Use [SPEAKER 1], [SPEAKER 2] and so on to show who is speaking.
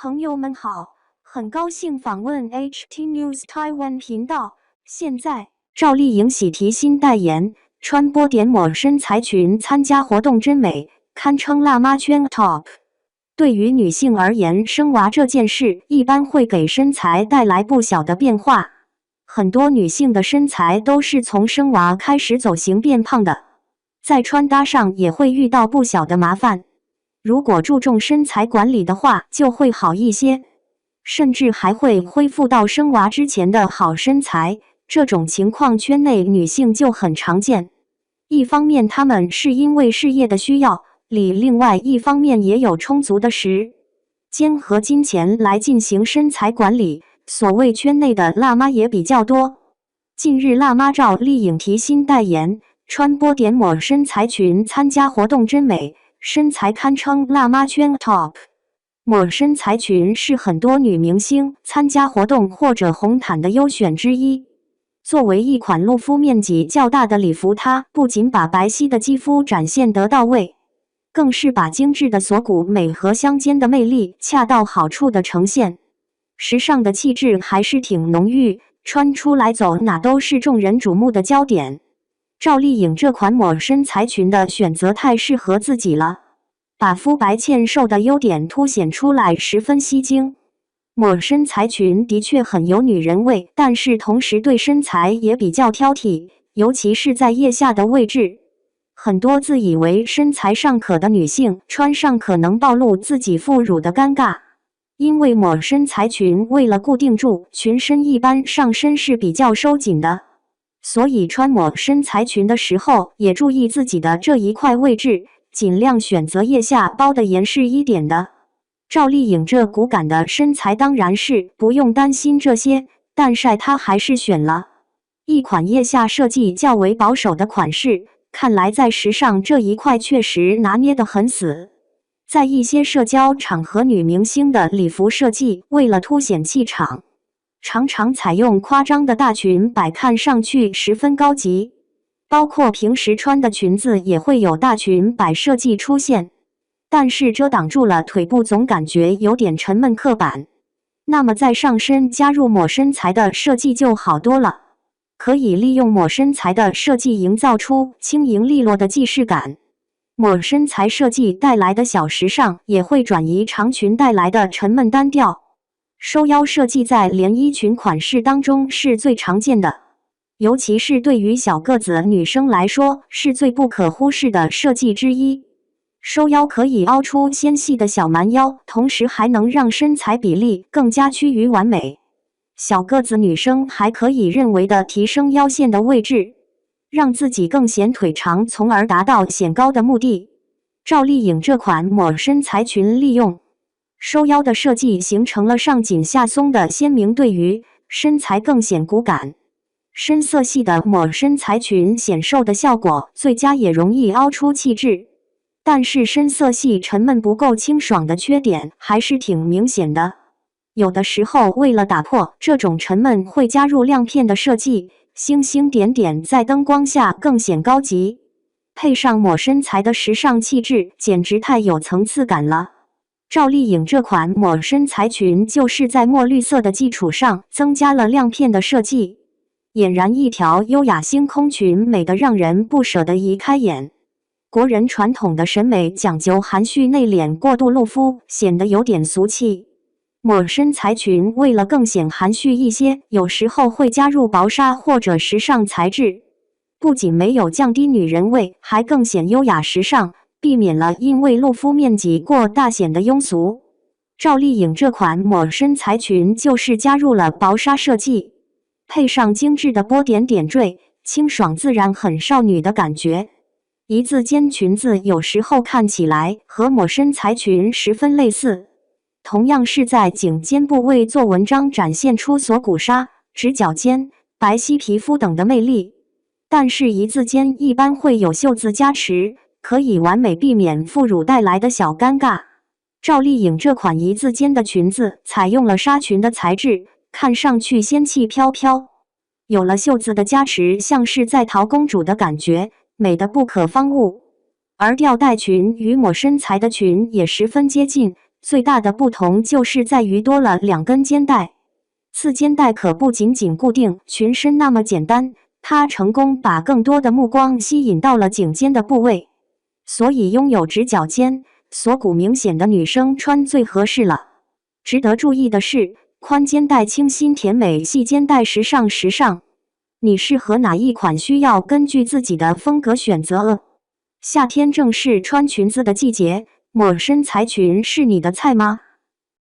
[SPEAKER 1] 朋友们好，很高兴访问 HT News Taiwan 频道。现在，赵丽颖喜提新代言，穿波点抹身材裙参加活动真美，堪称辣妈圈 top。对于女性而言，生娃这件事一般会给身材带来不小的变化。很多女性的身材都是从生娃开始走形变胖的，在穿搭上也会遇到不小的麻烦。如果注重身材管理的话，就会好一些，甚至还会恢复到生娃之前的好身材。这种情况圈内女性就很常见。一方面她们是因为事业的需要，另外一方面也有充足的时间和金钱来进行身材管理，所谓圈内的辣妈也比较多。近日辣妈赵丽颖提新代言，穿波点抹身材裙参加活动真美，身材堪称辣妈圈 top。 抹身材裙是很多女明星参加活动或者红毯的优选之一。作为一款露肤面积较大的礼服，它不仅把白皙的肌肤展现得到位，更是把精致的锁骨美和香肩的魅力恰到好处的呈现，时尚的气质还是挺浓郁，穿出来走哪都是众人瞩目的焦点。赵丽颖这款抹身材裙的选择太适合自己了，把肤白纤瘦的优点凸显出来，十分吸睛。抹身材裙的确很有女人味，但是同时对身材也比较挑剔，尤其是在腋下的位置。很多自以为身材尚可的女性穿上可能暴露自己副乳的尴尬，因为抹身材裙为了固定住裙身，一般上身是比较收紧的，所以穿抹身材裙的时候也注意自己的这一块位置，尽量选择腋下包的严实一点的。赵丽颖这骨感的身材当然是不用担心这些，但是她还是选了一款腋下设计较为保守的款式，看来在时尚这一块确实拿捏得很死。在一些社交场合，女明星的礼服设计为了凸显气场，常常采用夸张的大裙摆，看上去十分高级。包括平时穿的裙子也会有大裙摆设计出现，但是遮挡住了腿部，总感觉有点沉闷刻板。那么在上身加入抹身材的设计就好多了，可以利用抹身材的设计营造出轻盈利落的既视感。抹身材设计带来的小时尚也会转移长裙带来的沉闷单调。收腰设计在连衣裙款式当中是最常见的，尤其是对于小个子女生来说是最不可忽视的设计之一。收腰可以凹出纤细的小蛮腰，同时还能让身材比例更加趋于完美。小个子女生还可以人为的提升腰线的位置，让自己更显腿长，从而达到显高的目的。赵丽颖这款抹身材裙利用收腰的设计，形成了上紧下松的鲜明对于身材更显骨感。深色系的抹身材裙显瘦的效果最佳，也容易凹出气质。但是深色系沉闷不够清爽的缺点还是挺明显的，有的时候为了打破这种沉闷，会加入亮片的设计，星星点点在灯光下更显高级，配上抹身材的时尚气质，简直太有层次感了。赵丽颖这款抹身材裙就是在墨绿色的基础上增加了亮片的设计，俨然一条优雅星空裙，美得让人不舍得移开眼。国人传统的审美讲究含蓄内敛，过度露肤显得有点俗气。抹身材裙为了更显含蓄一些，有时候会加入薄纱或者时尚材质，不仅没有降低女人味，还更显优雅时尚，避免了因为露肤面积过大显得庸俗。赵丽颖这款抹身材裙就是加入了薄纱设计，配上精致的波点点缀，清爽自然，很少女的感觉。一字肩裙子有时候看起来和抹身材裙十分类似，同样是在颈肩部位做文章，展现出锁骨纱、直角肩、白皙皮肤等的魅力。但是一字肩一般会有袖子加持，可以完美避免副乳带来的小尴尬。赵丽颖这款一字肩的裙子采用了纱裙的材质，看上去仙气飘飘，有了袖子的加持，像是在淘公主的感觉，美得不可方物。而吊带裙与抹身材的裙也十分接近，最大的不同就是在于多了2根肩带。次肩带可不仅仅固定裙身那么简单，它成功把更多的目光吸引到了颈肩的部位。所以拥有直角肩、锁骨明显的女生穿最合适了。值得注意的是，宽肩带清新甜美，细肩带时尚时尚。你适合哪一款需要根据自己的风格选择。夏天正是穿裙子的季节，抹身材裙是你的菜吗？